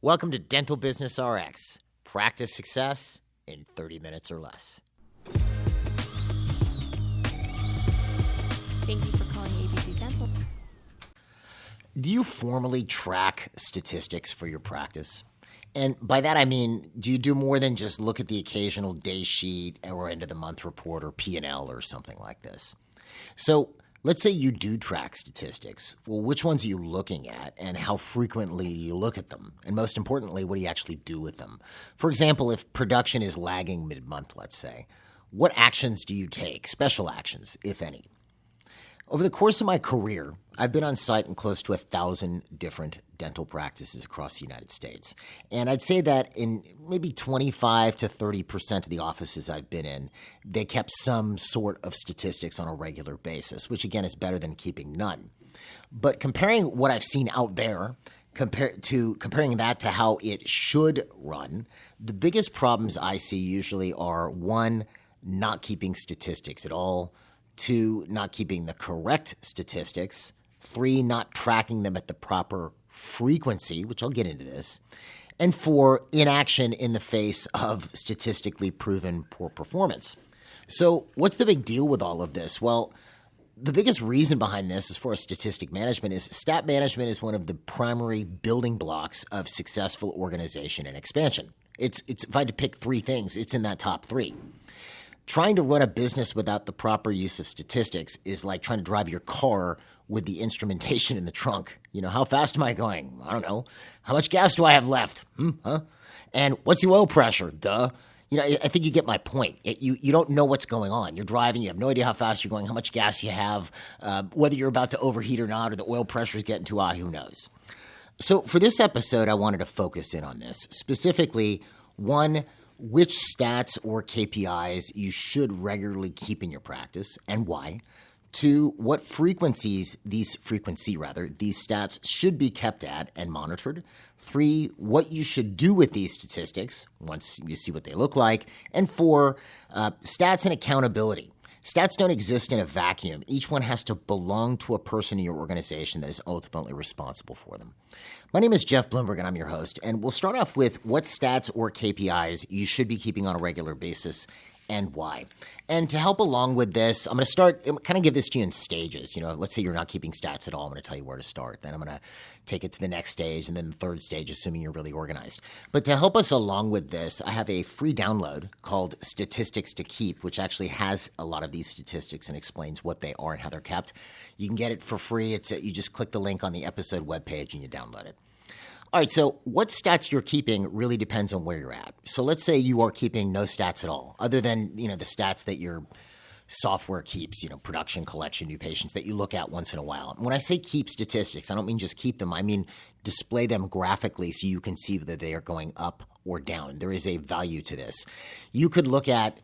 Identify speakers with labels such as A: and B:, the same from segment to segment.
A: Welcome to Dental Business RX. Practice success in 30 minutes or less.
B: Thank you for calling ABC Dental.
A: Do you formally track statistics for your practice? And by that I mean, do you do more than just look at the occasional day sheet or end of the month report or P&L or something like this? So let's say you do track statistics. Well, which ones are you looking at and how frequently do you look at them? And most importantly, what do you actually do with them? For example, if production is lagging mid-month, let's say, what actions do you take, special actions, if any? Over the course of my career, I've been on site in close to 1,000 different dental practices across the United States. And I'd say that in maybe 25 to 30% of the offices I've been in, they kept some sort of statistics on a regular basis, which again is better than keeping none. But comparing what I've seen out there, comparing that to how it should run, the biggest problems I see usually are, one, not keeping statistics at all, two, not keeping the correct statistics, three, not tracking them at the proper frequency, which I'll get into this, and four, inaction in the face of statistically proven poor performance. So what's the big deal with all of this? Well, the biggest reason behind this as far as statistic management is stat management is one of the primary building blocks of successful organization and expansion. It's if I had to pick three things, it's in that top three. Trying to run a business without the proper use of statistics is like trying to drive your car with the instrumentation in the trunk. You know, how fast am I going? I don't know. How much gas do I have left? And what's the oil pressure? Duh. You know, I think you get my point. You don't know what's going on. You're driving. You have no idea how fast you're going, how much gas you have, whether you're about to overheat or not, or the oil pressure is getting too high, who knows? So for this episode, I wanted to focus in on this. Specifically, one, which stats or KPIs you should regularly keep in your practice and why. Two, what these stats should be kept at and monitored. Three, what you should do with these statistics once you see what they look like. And four, stats and accountability. Stats don't exist in a vacuum. Each one has to belong to a person in your organization that is ultimately responsible for them. My name is Jeff Blumberg, and I'm your host. And we'll start off with what stats or KPIs you should be keeping on a regular basis and why. And to help along with this, I'm going to give this to you in stages. You know, let's say you're not keeping stats at all. I'm going to tell you where to start. Then I'm going to take it to the next stage and then the third stage, assuming you're really organized. But to help us along with this, I have a free download called Statistics to Keep, which actually has a lot of these statistics and explains what they are and how they're kept. You can get it for free. You just click the link on the episode webpage and you download it. All right, so what stats you're keeping really depends on where you're at. So let's say you are keeping no stats at all, other than, the stats that your software keeps, production, collection, new patients that you look at once in a while. And when I say keep statistics, I don't mean just keep them. I mean display them graphically so you can see whether they are going up or down. There is a value to this. You could look at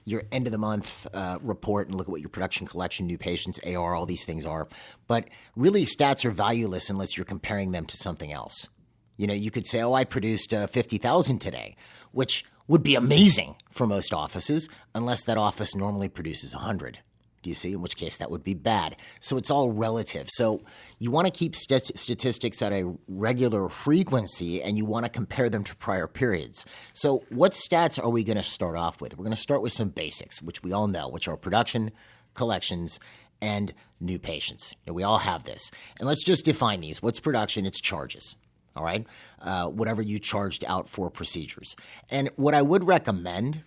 A: your end of the month report and look at what your production, collection, new patients, AR, all these things are. But really stats are valueless unless you're comparing them to something else. You could say, I produced 50,000 today, which would be amazing for most offices unless that office normally produces 100. Do you see? In which case that would be bad. So it's all relative. So you want to keep statistics at a regular frequency and you want to compare them to prior periods. So what stats are we going to start off with? We're going to start with some basics, which we all know, which are production, collections, and new patients. We all have this. And let's just define these. What's production? It's charges. All right? Whatever you charged out for procedures. And what I would recommend,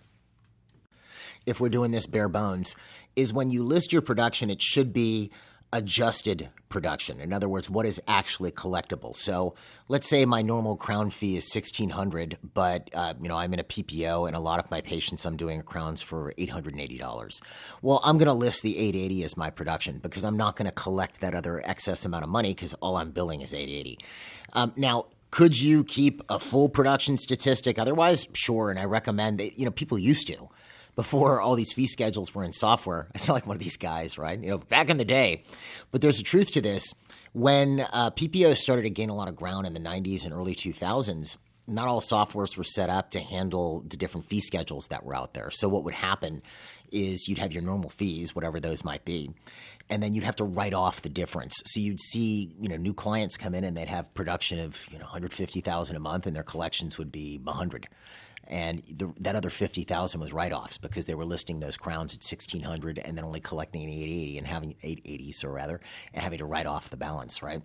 A: if we're doing this bare bones, is when you list your production, it should be adjusted production. In other words, what is actually collectible. So let's say my normal crown fee is $1,600, but I'm in a PPO and a lot of my patients I'm doing crowns for $880. Well, I'm going to list the $880 as my production because I'm not going to collect that other excess amount of money because all I'm billing is $880. Now, could you keep a full production statistic otherwise? Sure, and I recommend that, people used to. Before all these fee schedules were in software. I sound like one of these guys, right? Back in the day. But there's a truth to this. When PPOs started to gain a lot of ground in the 90s and early 2000s, not all softwares were set up to handle the different fee schedules that were out there. So what would happen is you'd have your normal fees, whatever those might be, and then you'd have to write off the difference. So you'd see, new clients come in and they'd have production of, 150,000 a month, and their collections would be 100. And that other 50,000 was write-offs because they were listing those crowns at 1,600 and then only collecting 880 and having 880, and having to write off the balance, right?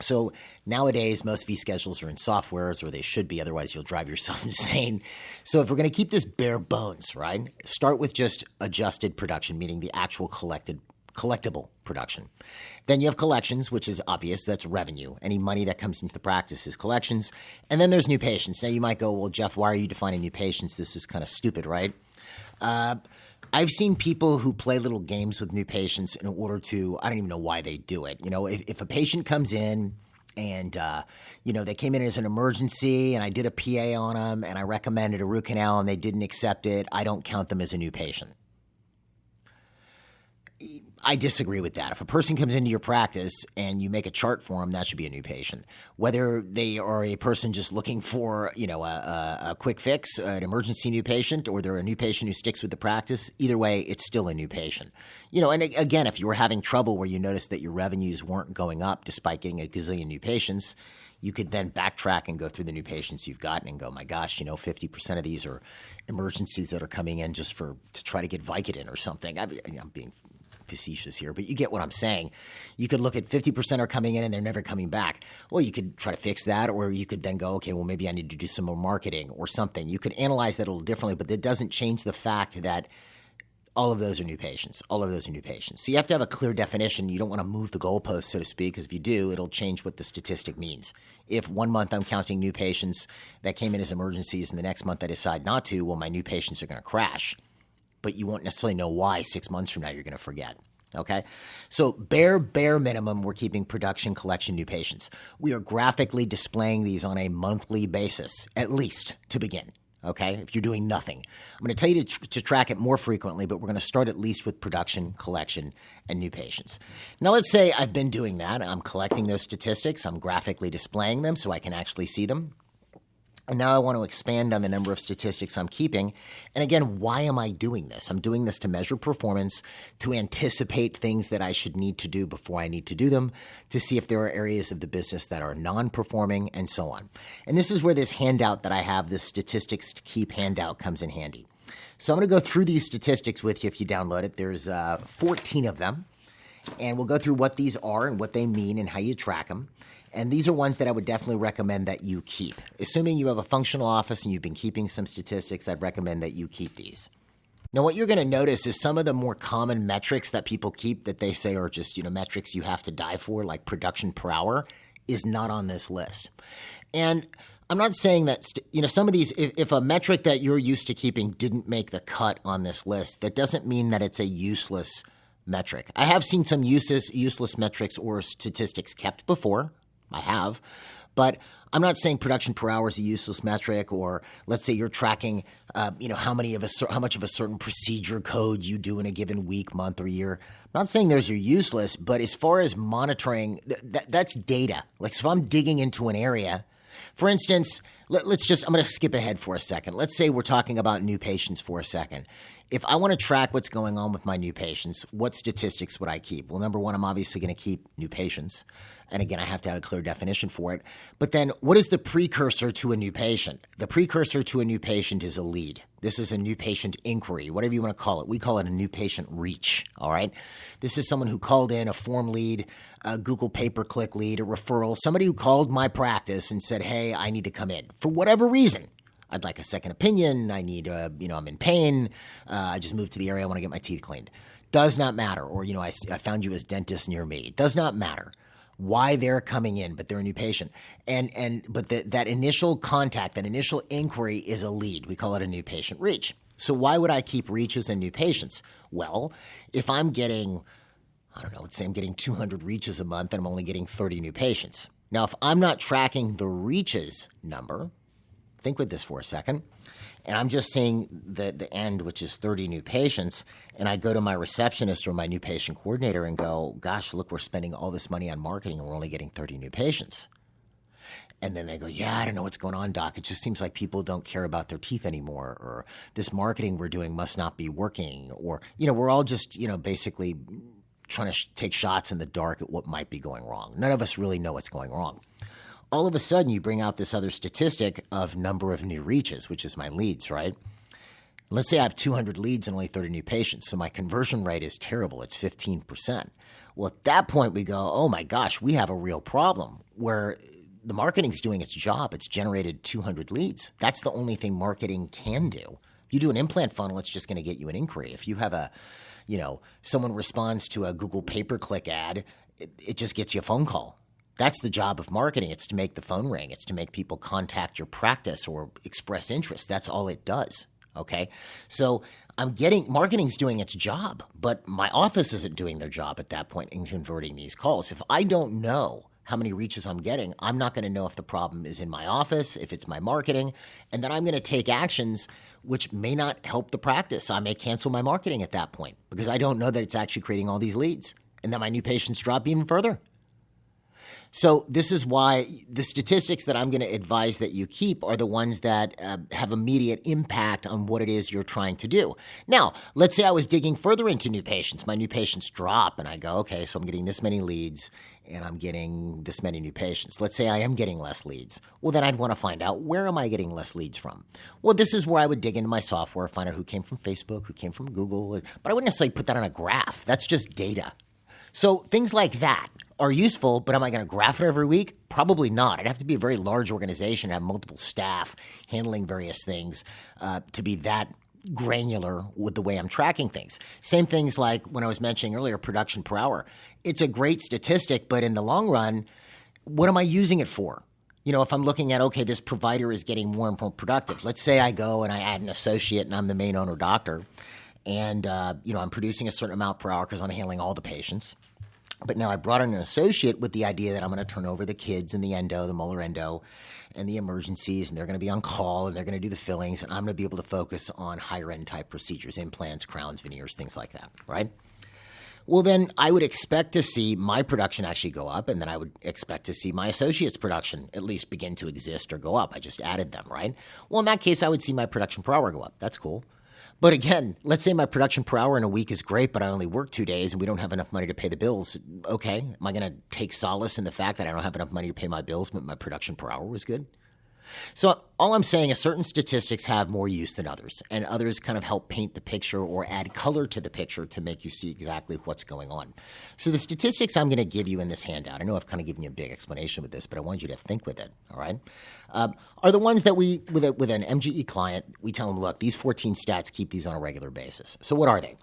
A: So nowadays, most fee schedules are in softwares, or they should be, otherwise you'll drive yourself insane. So if we're going to keep this bare bones, right, start with just adjusted production, meaning the actual collectible production. Then you have collections, which is obvious. That's revenue. Any money that comes into the practice is collections. And then there's new patients. Now you might go, well, Jeff, why are you defining new patients? This is kind of stupid, right? I've seen people who play little games with new patients in order to, I don't even know why they do it. If a patient comes in and, they came in as an emergency and I did a PA on them and I recommended a root canal and they didn't accept it, I don't count them as a new patient. I disagree with that. If a person comes into your practice and you make a chart for them, that should be a new patient. Whether they are a person just looking for, a quick fix, an emergency new patient, or they're a new patient who sticks with the practice, either way, it's still a new patient. And again, if you were having trouble where you noticed that your revenues weren't going up despite getting a gazillion new patients, you could then backtrack and go through the new patients you've gotten and go, my gosh, 50% of these are emergencies that are coming in just to try to get Vicodin or something. I'm being facetious here, but you get what I'm saying. You could look at 50% are coming in and they're never coming back. Well, you could try to fix that, or you could then go, okay, well, maybe I need to do some more marketing or something. You could analyze that a little differently, but that doesn't change the fact that all of those are new patients. All of those are new patients. So you have to have a clear definition. You don't want to move the goalpost, so to speak, because if you do, it'll change what the statistic means. If 1 month I'm counting new patients that came in as emergencies and the next month I decide not to, well, my new patients are going to crash. But you won't necessarily know why 6 months from now you're going to forget. Okay? So bare minimum, we're keeping production, collection, new patients. We are graphically displaying these on a monthly basis, at least to begin. Okay? If you're doing nothing. I'm going to tell you to track it more frequently, but we're going to start at least with production, collection, and new patients. Now let's say I've been doing that. I'm collecting those statistics. I'm graphically displaying them so I can actually see them. And now I want to expand on the number of statistics I'm keeping. And again, why am I doing this? I'm doing this to measure performance, to anticipate things that I should need to do before I need to do them, to see if there are areas of the business that are non-performing, and so on. And this is where this handout that I have, this statistics to keep handout, comes in handy. So I'm going to go through these statistics with you if you download it. There's 14 of them. And we'll go through what these are and what they mean and how you track them. And these are ones that I would definitely recommend that you keep. Assuming you have a functional office and you've been keeping some statistics, I'd recommend that you keep these. Now, what you're going to notice is some of the more common metrics that people keep that they say are just, metrics you have to die for, like production per hour, is not on this list. And I'm not saying that, some of these, if a metric that you're used to keeping didn't make the cut on this list, that doesn't mean that it's a useless metric. I have seen some useless metrics or statistics kept before. I have, but I'm not saying production per hour is a useless metric, or let's say you're tracking, how much of a certain procedure code you do in a given week, month, or year. I'm not saying those are useless, but as far as monitoring, that's data. Like, so if I'm digging into an area, for instance, I'm going to skip ahead for a second. Let's say we're talking about new patients for a second. If I want to track what's going on with my new patients, what statistics would I keep? Well, number one, I'm obviously going to keep new patients. And again, I have to have a clear definition for it. But then what is the precursor to a new patient? The precursor to a new patient is a lead. This is a new patient inquiry, whatever you want to call it. We call it a new patient reach, all right? This is someone who called in, a form lead, a Google pay-per-click lead, a referral, somebody who called my practice and said, hey, I need to come in for whatever reason. I'd like a second opinion. I need, I'm in pain. I just moved to the area. I want to get my teeth cleaned. Does not matter. Or, I found you as dentist near me. It does not matter why they're coming in, but they're a new patient. But that initial contact, that initial inquiry is a lead. We call it a new patient reach. So why would I keep reaches and new patients? Well, if I'm getting, let's say I'm getting 200 reaches a month and I'm only getting 30 new patients. Now, if I'm not tracking the reaches number, think with this for a second, and I'm just seeing the end, which is 30 new patients, and I go to my receptionist or my new patient coordinator and go, gosh, look, we're spending all this money on marketing and we're only getting 30 new patients. And then they go, yeah, I don't know what's going on, doc. It just seems like people don't care about their teeth anymore, or this marketing we're doing must not be working, or, we're all just, basically trying to take shots in the dark at what might be going wrong. None of us really know what's going wrong. All of a sudden, you bring out this other statistic of number of new reaches, which is my leads, right? Let's say I have 200 leads and only 30 new patients, so my conversion rate is terrible. It's 15%. Well, at that point, we go, oh my gosh, we have a real problem where the marketing's doing its job. It's generated 200 leads. That's the only thing marketing can do. If you do an implant funnel, it's just going to get you an inquiry. If you have someone responds to a Google pay-per-click ad, it just gets you a phone call. That's the job of marketing. It's to make the phone ring. It's to make people contact your practice or express interest. That's all it does. Okay. So marketing's doing its job, but my office isn't doing their job at that point in converting these calls. If I don't know how many reaches I'm getting, I'm not going to know if the problem is in my office, if it's my marketing, and then I'm going to take actions which may not help the practice. I may cancel my marketing at that point because I don't know that it's actually creating all these leads, and then my new patients drop even further. So this is why the statistics that I'm going to advise that you keep are the ones that have immediate impact on what it is you're trying to do. Now, let's say I was digging further into new patients. My new patients drop, and I go, okay, so I'm getting this many leads, and I'm getting this many new patients. Let's say I am getting less leads. Well, then I'd want to find out, where am I getting less leads from? Well, this is where I would dig into my software, find out who came from Facebook, who came from Google, but I wouldn't necessarily put that on a graph. That's just data. So things like that are useful, but am I going to graph it every week? Probably not. I'd have to be a very large organization, have multiple staff handling various things to be that granular with the way I'm tracking things. Same things like when I was mentioning earlier, production per hour. It's a great statistic, but in the long run, what am I using it for? If I'm looking at, okay, this provider is getting more and more productive. Let's say I go and I add an associate and I'm the main owner doctor, and I'm producing a certain amount per hour because I'm handling all the patients. But now I brought in an associate with the idea that I'm going to turn over the kids and the endo, the molar endo, and the emergencies, and they're going to be on call, and they're going to do the fillings, and I'm going to be able to focus on higher-end type procedures, implants, crowns, veneers, things like that, right? Well, then I would expect to see my production actually go up, and then I would expect to see my associates' production at least begin to exist or go up. I just added them, right? Well, in that case, I would see my production per hour go up. That's cool. But again, let's say my production per hour in a week is great, but I only work 2 days and we don't have enough money to pay the bills. Okay, am I going to take solace in the fact that I don't have enough money to pay my bills, but my production per hour was good? So all I'm saying is certain statistics have more use than others, and others kind of help paint the picture or add color to the picture to make you see exactly what's going on. So the statistics I'm going to give you in this handout, I know I've kind of given you a big explanation with this, but I want you to think with it, all right, are the ones that we, with an MGE client, we tell them, look, these 14 stats, keep these on a regular basis. So what are they?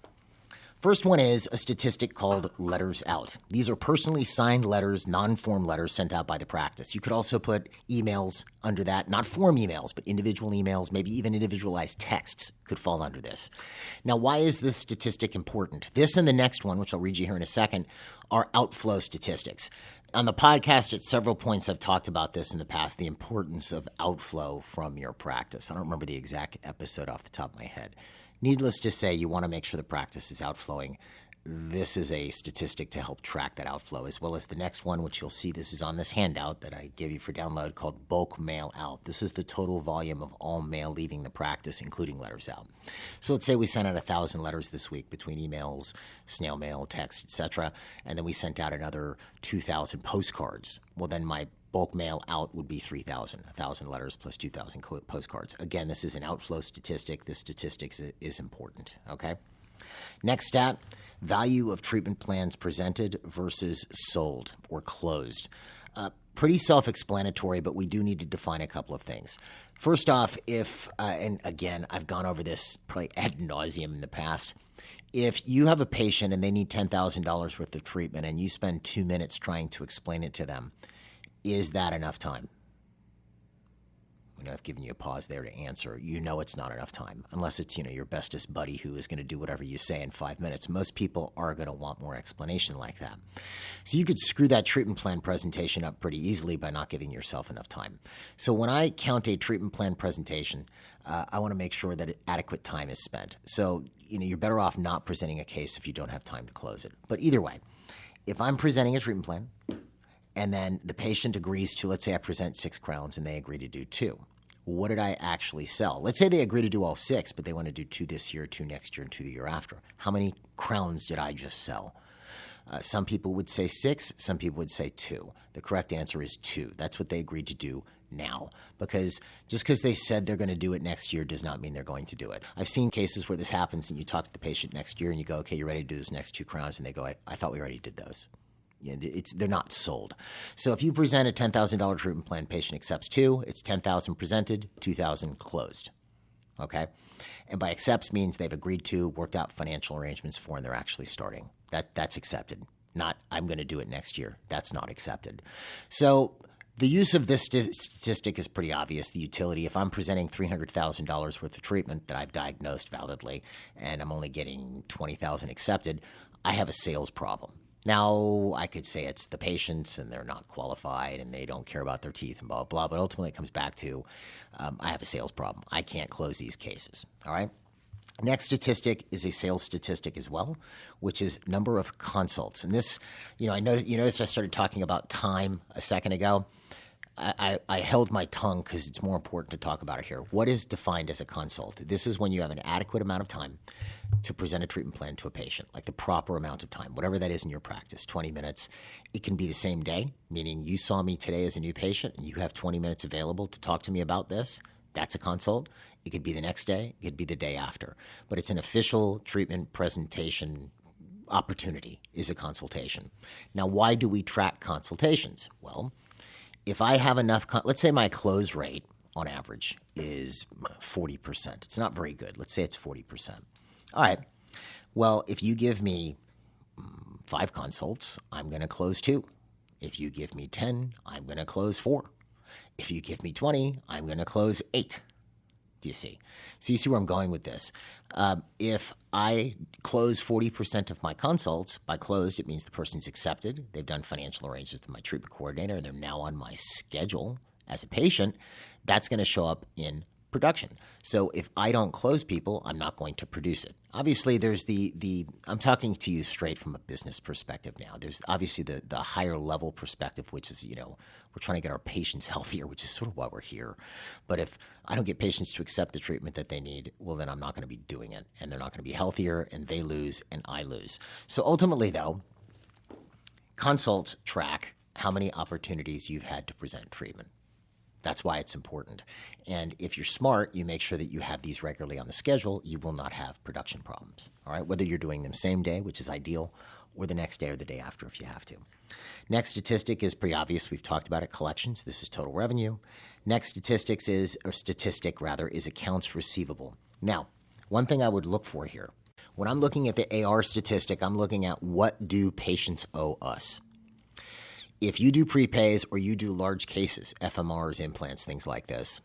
A: First one is a statistic called letters out. These are personally signed letters, non-form letters sent out by the practice. You could also put emails under that, not form emails, but individual emails, maybe even individualized texts could fall under this. Now, why is this statistic important? This and the next one, which I'll read you here in a second, are outflow statistics. On the podcast, at several points, I've talked about this in the past, the importance of outflow from your practice. I don't remember the exact episode off the top of my head. Needless to say, you want to make sure the practice is outflowing. This is a statistic to help track that outflow, as well as the next one, which you'll see this is on this handout that I gave you for download called bulk mail out. This is the total volume of all mail leaving the practice, including letters out. So let's say we sent out 1,000 letters this week between emails, snail mail, text, etc., and then we sent out another 2,000 postcards. Well, then my bulk mail out would be 3,000, 1,000 letters plus 2,000 postcards. Again, this is an outflow statistic. This statistic is important, okay? Next stat, value of treatment plans presented versus sold or closed. Pretty self-explanatory, but we do need to define a couple of things. First off, and again, I've gone over this probably ad nauseum in the past. If you have a patient and they need $10,000 worth of treatment and you spend 2 minutes trying to explain it to them, is that enough time? I've given you a pause there to answer. You know it's not enough time, unless it's, your bestest buddy who is going to do whatever you say in 5 minutes. Most people are going to want more explanation like that. So you could screw that treatment plan presentation up pretty easily by not giving yourself enough time. So when I count a treatment plan presentation, I want to make sure that adequate time is spent. So, you're better off not presenting a case if you don't have time to close it. But either way, if I'm presenting a treatment plan, and then the patient agrees to, let's say I present 6 crowns and they agree to do 2. What did I actually sell? Let's say they agree to do all 6, but they want to do 2 this year, 2 next year, and 2 the year after. How many crowns did I just sell? Some people would say 6, some people would say 2. The correct answer is 2. That's what they agreed to do now. Because just because they said they're going to do it next year does not mean they're going to do it. I've seen cases where this happens and you talk to the patient next year and you go, okay, you're ready to do those next 2 crowns? And they go, I thought we already did those. They're not sold. So if you present a $10,000 treatment plan, patient accepts 2, it's $10,000 presented, $2,000 closed. Okay? And by accepts means they've agreed to, worked out financial arrangements for, and they're actually starting. That's accepted. Not, I'm going to do it next year. That's not accepted. So the use of this statistic is pretty obvious. The utility, if I'm presenting $300,000 worth of treatment that I've diagnosed validly, and I'm only getting $20,000 accepted, I have a sales problem. Now, I could say it's the patients and they're not qualified and they don't care about their teeth and blah, blah, but ultimately it comes back to I have a sales problem. I can't close these cases, all right? Next statistic is a sales statistic as well, which is number of consults. And this, you noticed I started talking about time a second ago. I held my tongue because it's more important to talk about it here. What is defined as a consult? This is when you have an adequate amount of time to present a treatment plan to a patient, like the proper amount of time, whatever that is in your practice, 20 minutes. It can be the same day, meaning you saw me today as a new patient and you have 20 minutes available to talk to me about this. That's a consult. It could be the next day. It could be the day after. But it's an official treatment presentation opportunity is a consultation. Now, why do we track consultations? Well, if I have enough, let's say my close rate on average is 40%. It's not very good. Let's say it's 40%. All right. Well, if you give me 5 consults, I'm going to close 2. If you give me 10, I'm going to close 4. If you give me 20, I'm going to close 8. Do you see? So you see where I'm going with this. If I close 40% of my consults, by closed, it means the person's accepted. They've done financial arrangements with my treatment coordinator, and they're now on my schedule as a patient. That's going to show up in production. So if I don't close people, I'm not going to produce it. Obviously, there's I'm talking to you straight from a business perspective now. There's obviously the higher level perspective, which is, we're trying to get our patients healthier, which is sort of why we're here. But if I don't get patients to accept the treatment that they need, well, then I'm not going to be doing it. And they're not going to be healthier, and they lose, and I lose. So ultimately, though, consults track how many opportunities you've had to present treatment. That's why it's important. And if you're smart, you make sure that you have these regularly on the schedule. You will not have production problems, all right? Whether you're doing them same day, which is ideal, or the next day or the day after if you have to. Next statistic is pretty obvious. We've talked about it, collections. This is total revenue. Next statistic is accounts receivable. Now, one thing I would look for here, when I'm looking at the AR statistic, I'm looking at what do patients owe us. If you do prepays or you do large cases, FMRs, implants, things like this,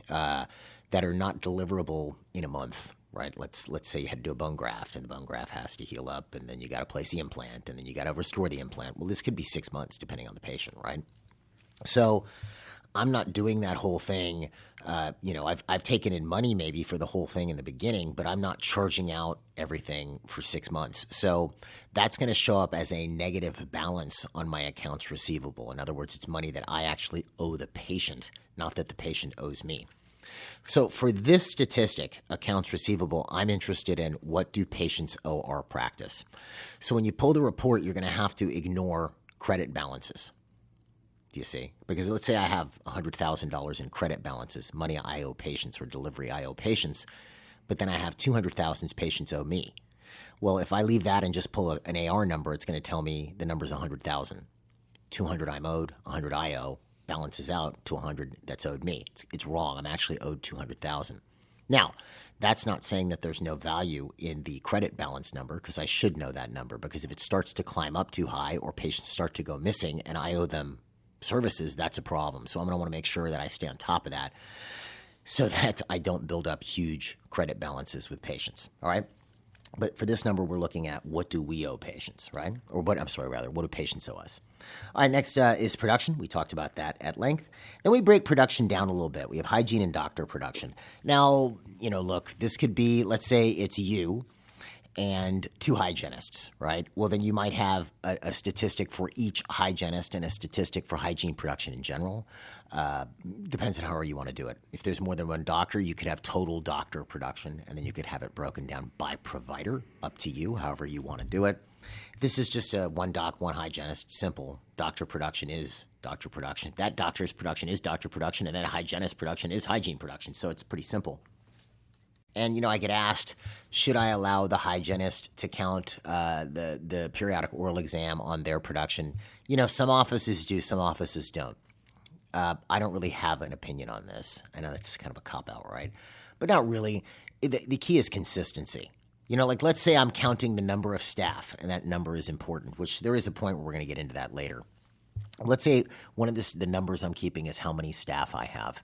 A: that are not deliverable in a month, right? Let's say you had to do a bone graft and the bone graft has to heal up and then you got to place the implant and then you got to restore the implant. Well, this could be 6 months depending on the patient, right? So I'm not doing that whole thing. I've taken in money maybe for the whole thing in the beginning, but I'm not charging out everything for 6 months. So that's going to show up as a negative balance on my accounts receivable. In other words, it's money that I actually owe the patient, not that the patient owes me. So for this statistic, accounts receivable, I'm interested in what do patients owe our practice. So when you pull the report, you're going to have to ignore credit balances. Do you see? Because let's say I have $100,000 in credit balances, money I owe patients or delivery I owe patients, but then I have $200,000 patients owe me. Well, if I leave that and just pull an AR number, it's going to tell me the number's 100,000. 200 I'm owed, 100 I owe, balances out to 100 that's owed me. It's wrong. I'm actually owed 200,000. Now, that's not saying that there's no value in the credit balance number, because I should know that number, because if it starts to climb up too high or patients start to go missing and I owe them services, that's a problem. So I'm going to want to make sure that I stay on top of that so that I don't build up huge credit balances with patients, all right? But for this number, we're looking at what do we owe patients, right? What do patients owe us? All right, next is production. We talked about that at length. Then we break production down a little bit. We have hygiene and doctor production. Now, look, this could be, let's say it's you, and 2 hygienists, right? Well, then you might have a statistic for each hygienist and a statistic for hygiene production in general. Depends on however you want to do it. If there's more than one doctor, you could have total doctor production, and then you could have it broken down by provider, up to you, however you want to do it. This is just a one doc, one hygienist, simple. Doctor production is doctor production. That doctor's production is doctor production, and then hygienist production is hygiene production. So it's pretty simple. And, I get asked, should I allow the hygienist to count the periodic oral exam on their production? Some offices do, some offices don't. I don't really have an opinion on this. I know that's kind of a cop-out, right? But not really. The key is consistency. Let's say I'm counting the number of staff, and that number is important, which there is a point where we're going to get into that later. Let's say one of the numbers I'm keeping is how many staff I have,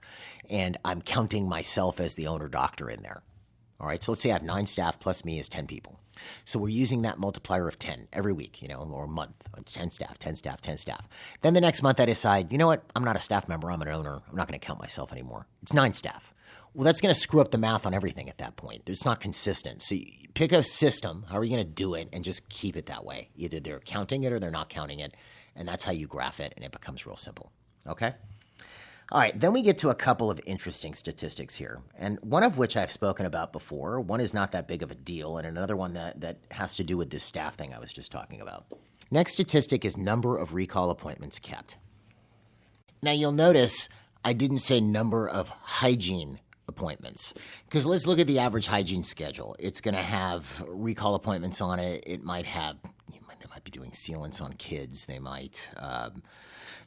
A: and I'm counting myself as the owner doctor in there. All right, so let's say I have 9 staff plus me is 10 people. So we're using that multiplier of 10 every week, or a month. 10 staff, 10 staff, 10 staff. Then the next month I decide, you know what? I'm not a staff member. I'm an owner. I'm not going to count myself anymore. It's 9 staff. Well, that's going to screw up the math on everything at that point. It's not consistent. So you pick a system. How are you going to do it? And just keep it that way. Either they're counting it or they're not counting it. And that's how you graph it, and it becomes real simple. Okay? All right, then we get to a couple of interesting statistics here, and one of which I've spoken about before. One is not that big of a deal, and another one that has to do with this staff thing I was just talking about. Next statistic is number of recall appointments kept. Now, you'll notice I didn't say number of hygiene appointments, because let's look at the average hygiene schedule. It's going to have recall appointments on it. They might be doing sealants on kids. They might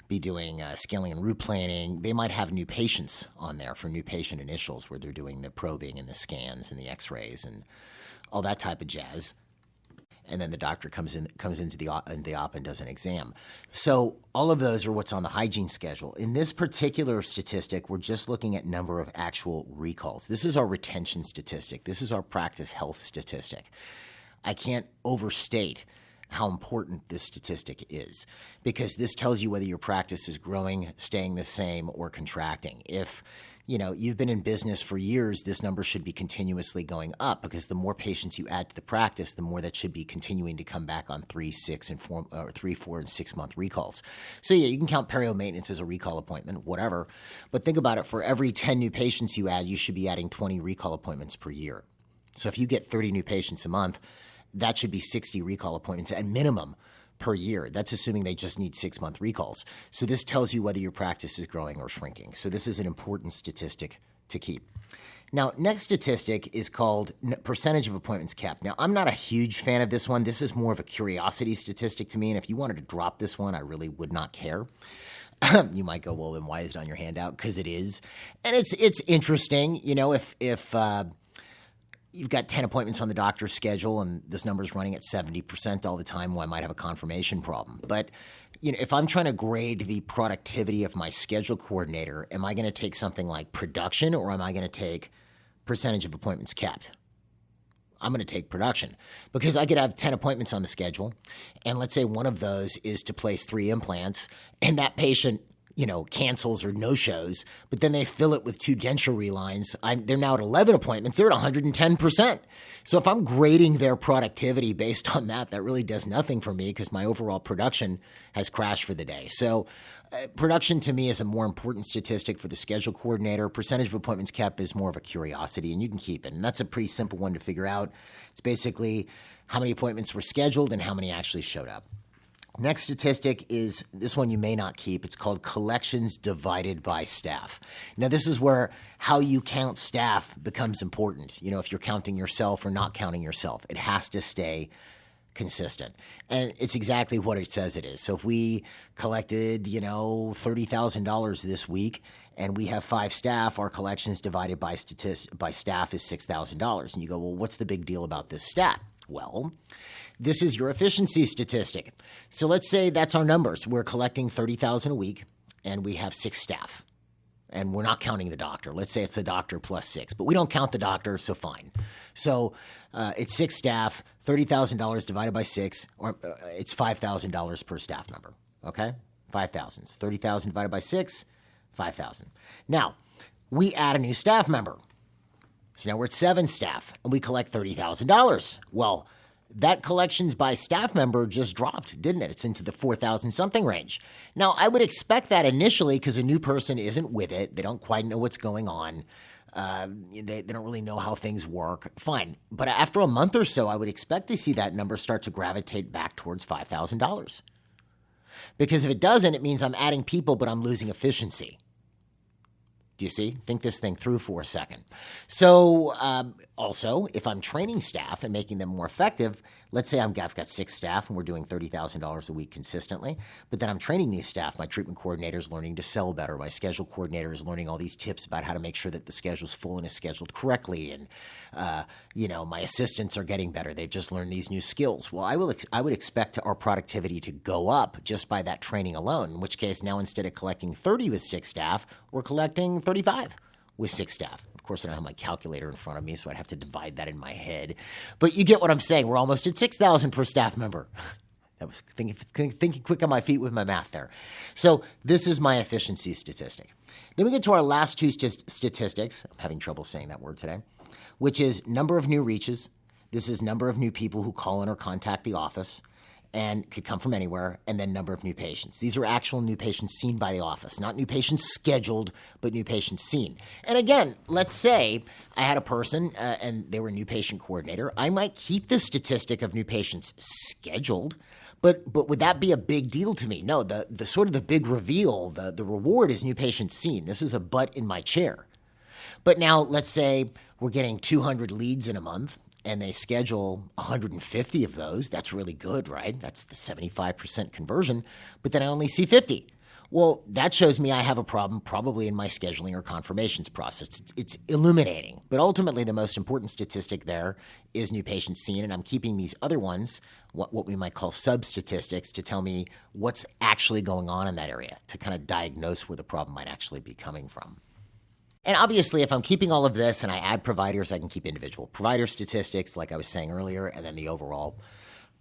A: be doing scaling and root planning. They might have new patients on there for new patient initials, where they're doing the probing and the scans and the x-rays and all that type of jazz. And then the doctor comes into the op and does an exam. So all of those are what's on the hygiene schedule. In this particular statistic, we're just looking at number of actual recalls. This is our retention statistic. This is our practice health statistic. I can't overstate how important this statistic is, because this tells you whether your practice is growing, staying the same, or contracting. If you've been in business for years, this number should be continuously going up, because the more patients you add to the practice, the more that should be continuing to come back on 3, 4, and 6 month recalls. So yeah, you can count perio maintenance as a recall appointment, whatever. But think about it: for every 10 new patients you add, you should be adding 20 recall appointments per year. So if you get 30 new patients a month, that should be 60 recall appointments at minimum per year. That's assuming they just need 6 month recalls. So this tells you whether your practice is growing or shrinking. So this is an important statistic to keep. Now, next statistic is called percentage of appointments kept. Now, I'm not a huge fan of this one. This is more of a curiosity statistic to me. And if you wanted to drop this one, I really would not care. You might go, well, then why is it on your handout? Because it is. And it's interesting, if you've got 10 appointments on the doctor's schedule and this number is running at 70% all the time, well, I might have a confirmation problem. But if I'm trying to grade the productivity of my schedule coordinator, am I going to take something like production, or am I going to take percentage of appointments kept? I'm going to take production, because I could have 10 appointments on the schedule, and let's say one of those is to place 3 implants, and that patient cancels or no-shows, but then they fill it with 2 denture relines. They're now at 11 appointments. They're at 110%. So if I'm grading their productivity based on that, that really does nothing for me, because my overall production has crashed for the day. So production to me is a more important statistic for the schedule coordinator. Percentage of appointments kept is more of a curiosity, and you can keep it. And that's a pretty simple one to figure out. It's basically how many appointments were scheduled and how many actually showed up. Next statistic is this one you may not keep. It's called collections divided by staff. Now, this is where how you count staff becomes important. If you're counting yourself or not counting yourself, it has to stay consistent. And it's exactly what it says it is. So if we collected, $30,000 this week and we have 5 staff, our collections divided by staff is $6,000. And you go, well, what's the big deal about this stat? Well, this is your efficiency statistic. So let's say that's our numbers. We're collecting $30,000 a week, and we have 6 staff, and we're not counting the doctor. Let's say it's the doctor plus 6, but we don't count the doctor, so fine. So it's 6 staff, $30,000 divided by 6, or it's $5,000 per staff member. Okay, 5,000. 30,000 divided by 6, 5,000. Now we add a new staff member. So now we're at 7 staff, and we collect $30,000. Well, that collections by staff member just dropped, didn't it? It's into the 4,000 something range. Now, I would expect that initially because a new person isn't with it. They don't quite know what's going on. They don't really know how things work. Fine. But after a month or so, I would expect to see that number start to gravitate back towards $5,000. Because if it doesn't, it means I'm adding people, but I'm losing efficiency. Do you see? Think this thing through for a second. So also, if I'm training staff and making them more effective, let's say I've got 6 staff and we're doing $30,000 a week consistently, but then I'm training these staff. My treatment coordinator is learning to sell better. My schedule coordinator is learning all these tips about how to make sure that the schedule's full and is scheduled correctly. And, my assistants are getting better. They've just learned these new skills. Well, I would expect our productivity to go up just by that training alone, in which case now instead of collecting 30 with 6 staff, we're collecting 35 with 6 staff. Of course, I don't have my calculator in front of me, so I'd have to divide that in my head. But you get what I'm saying. We're almost at 6,000 per staff member. I was thinking quick on my feet with my math there. So this is my efficiency statistic. Then we get to our last 2 statistics. I'm having trouble saying that word today, which is number of new reaches. This is number of new people who call in or contact the office and could come from anywhere, and then number of new patients. These are actual new patients seen by the office, not new patients scheduled, but new patients seen. And again, let's say I had a person and they were a new patient coordinator. I might keep the statistic of new patients scheduled, but would that be a big deal to me? No, the sort of the big reveal, the reward is new patients seen. This is a butt in my chair. But now let's say we're getting 200 leads in a month, and they schedule 150 of those. That's really good, right? That's the 75% conversion, but then I only see 50. Well, that shows me I have a problem probably in my scheduling or confirmations process. It's illuminating, but ultimately the most important statistic there is new patients seen, and I'm keeping these other ones, what we might call sub-statistics, to tell me what's actually going on in that area, to kind of diagnose where the problem might actually be coming from. And obviously, if I'm keeping all of this and I add providers, I can keep individual provider statistics, like I was saying earlier, and then the overall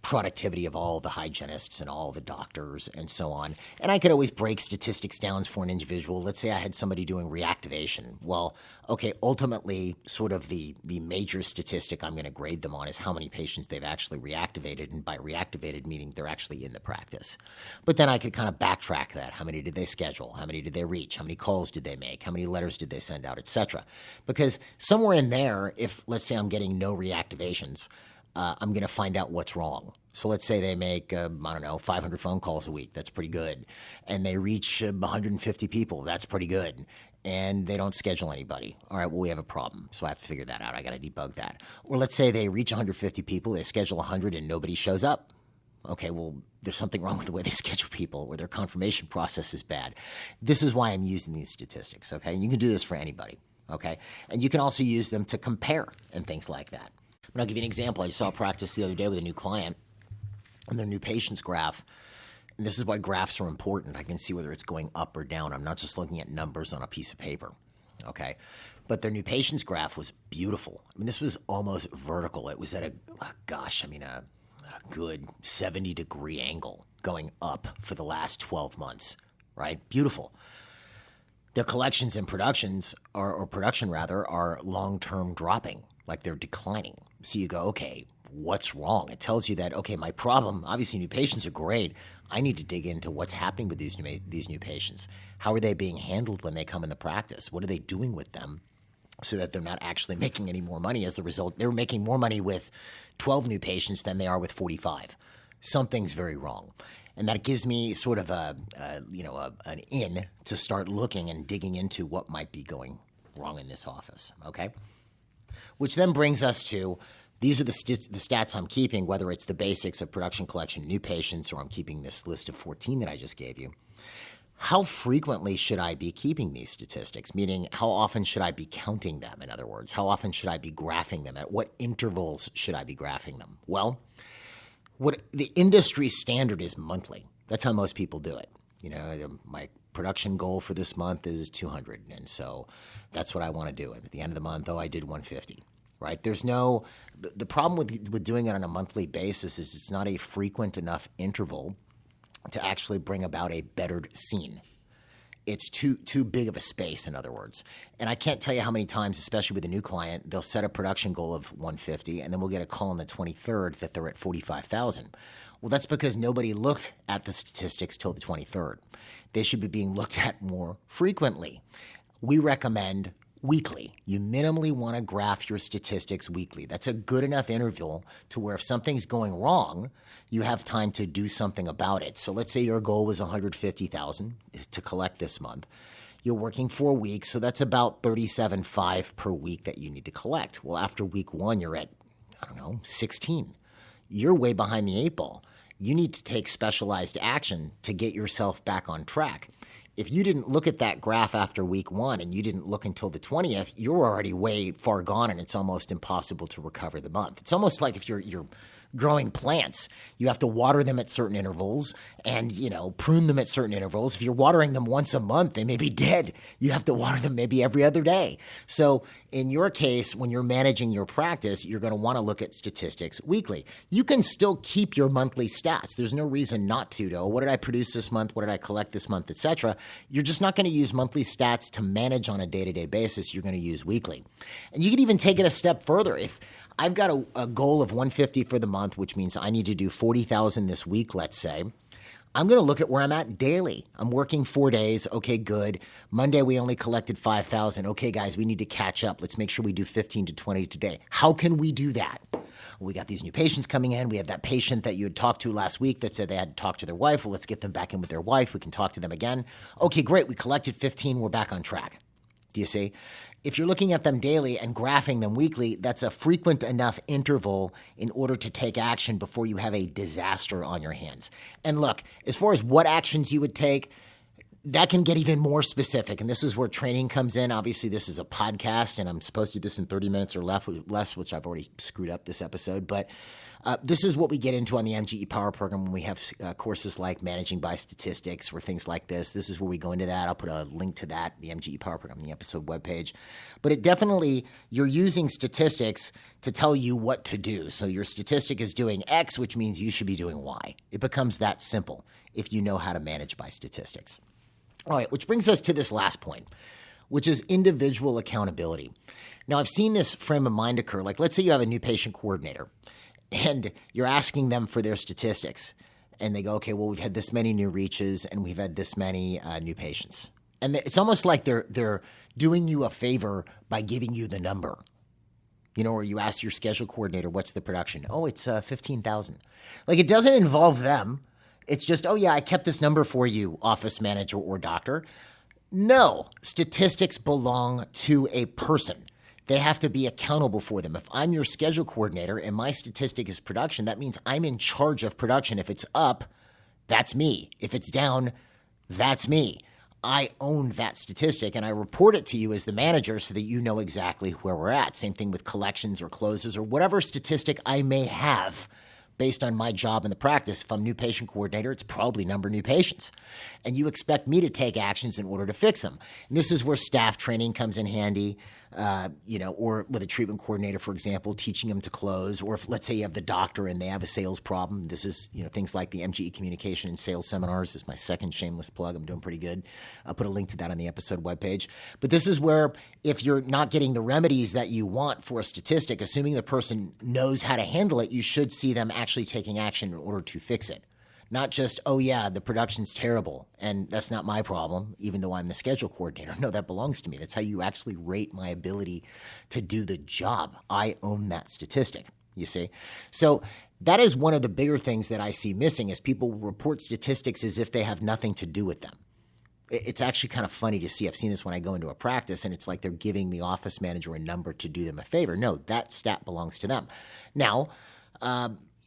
A: productivity of all the hygienists and all the doctors and so on. And I could always break statistics down for an individual. Let's say I had somebody doing reactivation. Well, okay, ultimately, sort of the major statistic I'm going to grade them on is how many patients they've actually reactivated, and by reactivated meaning they're actually in the practice. But then I could kind of backtrack that. How many did they schedule? How many did they reach? How many calls did they make? How many letters did they send out, etc.? Because somewhere in there, if let's say I'm getting no reactivations, I'm going to find out what's wrong. So let's say they make, 500 phone calls a week. That's pretty good. And they reach 150 people. That's pretty good. And they don't schedule anybody. All right, well, we have a problem. So I have to figure that out. I got to debug that. Or let's say they reach 150 people, they schedule 100 and nobody shows up. Okay, well, there's something wrong with the way they schedule people, or their confirmation process is bad. This is why I'm using these statistics, okay? And you can do this for anybody, okay? And you can also use them to compare and things like that. And I'll give you an example. I saw a practice the other day with a new client and their new patients graph. And this is why graphs are important. I can see whether it's going up or down. I'm not just looking at numbers on a piece of paper, okay? But their new patients graph was beautiful. I mean, this was almost vertical. It was at a good 70-degree angle going up for the last 12 months, right? Beautiful. Their collections and productions, or production rather, are long-term dropping, like they're declining. So you go, okay, what's wrong? It tells you that, okay, my problem, obviously new patients are great. I need to dig into what's happening with these new patients. How are they being handled when they come in the practice? What are they doing with them so that they're not actually making any more money? As the result, they're making more money with 12 new patients than they are with 45. Something's very wrong. And that gives me sort of an in to start looking and digging into what might be going wrong in this office, okay? Which then brings us to, these are the stats I'm keeping, whether it's the basics of production, collection, new patients, or I'm keeping this list of 14 that I just gave you. How frequently should I be keeping these statistics? Meaning, how often should I be counting them, in other words? How often should I be graphing them? At what intervals should I be graphing them? Well, what the industry standard is monthly. That's how most people do it. My production goal for this month is 200, and so that's what I want to do. And at the end of the month, I did 150, right? There's no, the problem with doing it on a monthly basis is it's not a frequent enough interval to actually bring about a bettered scene. It's too big of a space, in other words. And I can't tell you how many times, especially with a new client, they'll set a production goal of 150, and then we'll get a call on the 23rd that they're at 45,000. Well, that's because nobody looked at the statistics till the 23rd. They should be being looked at more frequently. We recommend weekly. You minimally want to graph your statistics weekly. That's a good enough interval to where if something's going wrong, you have time to do something about it. So let's say your goal was 150,000 to collect this month. You're working 4 weeks, so that's about 37.5 per week that you need to collect. Well, after week 1, you're at, 16. You're way behind the 8 ball. You need to take specialized action to get yourself back on track. If you didn't look at that graph after week 1 and you didn't look until the 20th, you're already way far gone and it's almost impossible to recover the month. It's almost like if you're growing plants, you have to water them at certain intervals and, prune them at certain intervals. If you're watering them once a month, they may be dead. You have to water them maybe every other day. So in your case, when you're managing your practice, you're going to want to look at statistics weekly. You can still keep your monthly stats. There's no reason not to, though. What did I produce this month? What did I collect this month, etc.? You're just not going to use monthly stats to manage on a day-to-day basis. You're going to use weekly. And you can even take it a step further. If I've got a goal of 150 for the month, which means I need to do 40,000 this week, let's say. I'm going to look at where I'm at daily. I'm working 4 days. Okay, good. Monday, we only collected 5,000. Okay, guys, we need to catch up. Let's make sure we do 15 to 20 today. How can we do that? Well, we got these new patients coming in. We have that patient that you had talked to last week that said they had to talk to their wife. Well, let's get them back in with their wife. We can talk to them again. Okay, great. We collected 15. We're back on track. Do you see? If you're looking at them daily and graphing them weekly, that's a frequent enough interval in order to take action before you have a disaster on your hands. And look, as far as what actions you would take, that can get even more specific. And this is where training comes in. Obviously, this is a podcast, and I'm supposed to do this in 30 minutes or less, which I've already screwed up this episode. But this is what we get into on the MGE Power Program when we have courses like Managing by Statistics or things like this. This is where we go into that. I'll put a link to that, the MGE Power Program, on the episode webpage. But it definitely, you're using statistics to tell you what to do. So your statistic is doing X, which means you should be doing Y. It becomes that simple if you know how to manage by statistics. All right, which brings us to this last point, which is individual accountability. Now, I've seen this frame of mind occur. Like, let's say you have a new patient coordinator, and you're asking them for their statistics. And they go, okay, well, we've had this many new reaches, and we've had this many new patients. And it's almost like they're doing you a favor by giving you the number. Or you ask your schedule coordinator, what's the production? Oh, it's 15,000. Like, it doesn't involve them. It's just, oh, yeah, I kept this number for you, office manager or doctor. No, statistics belong to a person. They have to be accountable for them. If I'm your schedule coordinator and my statistic is production, that means I'm in charge of production. If it's up, that's me. If it's down, that's me. I own that statistic, and I report it to you as the manager so that you know exactly where we're at. Same thing with collections or closes or whatever statistic I may have based on my job in the practice. If I'm new patient coordinator, it's probably number of new patients. And you expect me to take actions in order to fix them. And this is where staff training comes in handy, or with a treatment coordinator, for example, teaching them to close. Or if, let's say, you have the doctor and they have a sales problem. This is, things like the MGE Communication and Sales Seminars. This is my second shameless plug. I'm doing pretty good. I'll put a link to that on the episode webpage. But this is where if you're not getting the remedies that you want for a statistic, assuming the person knows how to handle it, you should see them actually taking action in order to fix it. Not just, oh yeah, the production's terrible and that's not my problem, even though I'm the schedule coordinator. No, that belongs to me. That's how you actually rate my ability to do the job. I own that statistic, you see? So that is one of the bigger things that I see missing is people report statistics as if they have nothing to do with them. It's actually kind of funny to see. I've seen this when I go into a practice and it's like they're giving the office manager a number to do them a favor. No, that stat belongs to them. Now,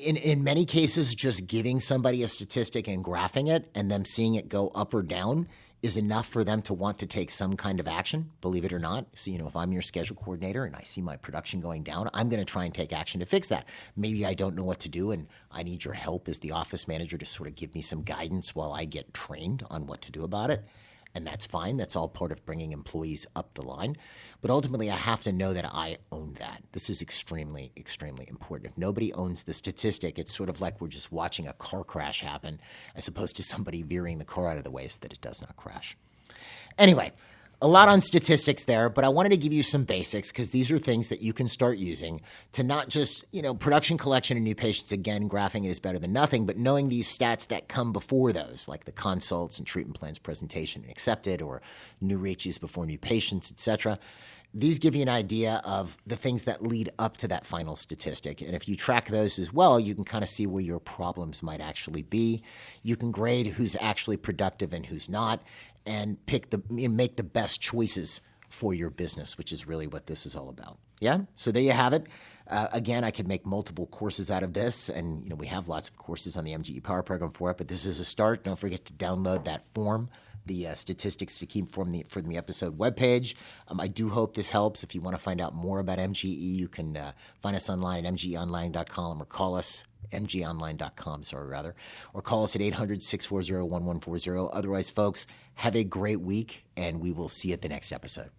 A: in many cases, just giving somebody a statistic and graphing it and them seeing it go up or down is enough for them to want to take some kind of action, believe it or not. So, if I'm your schedule coordinator and I see my production going down, I'm going to try and take action to fix that. Maybe I don't know what to do and I need your help as the office manager to sort of give me some guidance while I get trained on what to do about it. And that's fine. That's all part of bringing employees up the line. But ultimately, I have to know that I own that. This is extremely, extremely important. If nobody owns the statistic, it's sort of like we're just watching a car crash happen as opposed to somebody veering the car out of the way so that it does not crash. Anyway, a lot on statistics there, but I wanted to give you some basics because these are things that you can start using to not just, production, collection, and new patients. Again, graphing it is better than nothing, but knowing these stats that come before those, like the consults and treatment plans presentation and accepted, or new reaches before new patients, etc. These give you an idea of the things that lead up to that final statistic. And if you track those as well, you can kind of see where your problems might actually be. You can grade who's actually productive and who's not, and make the best choices for your business, which is really what this is all about. Yeah? So there you have it. Again, I could make multiple courses out of this, and we have lots of courses on the MGE Power Program for it, but this is a start. Don't forget to download that form, the statistics to keep from the episode webpage. I do hope this helps. If you want to find out more about MGE, you can find us online at mgeonline.com or call us, mgeonline.com, or call us at 800-640-1140. Otherwise, folks, have a great week, and we will see you at the next episode.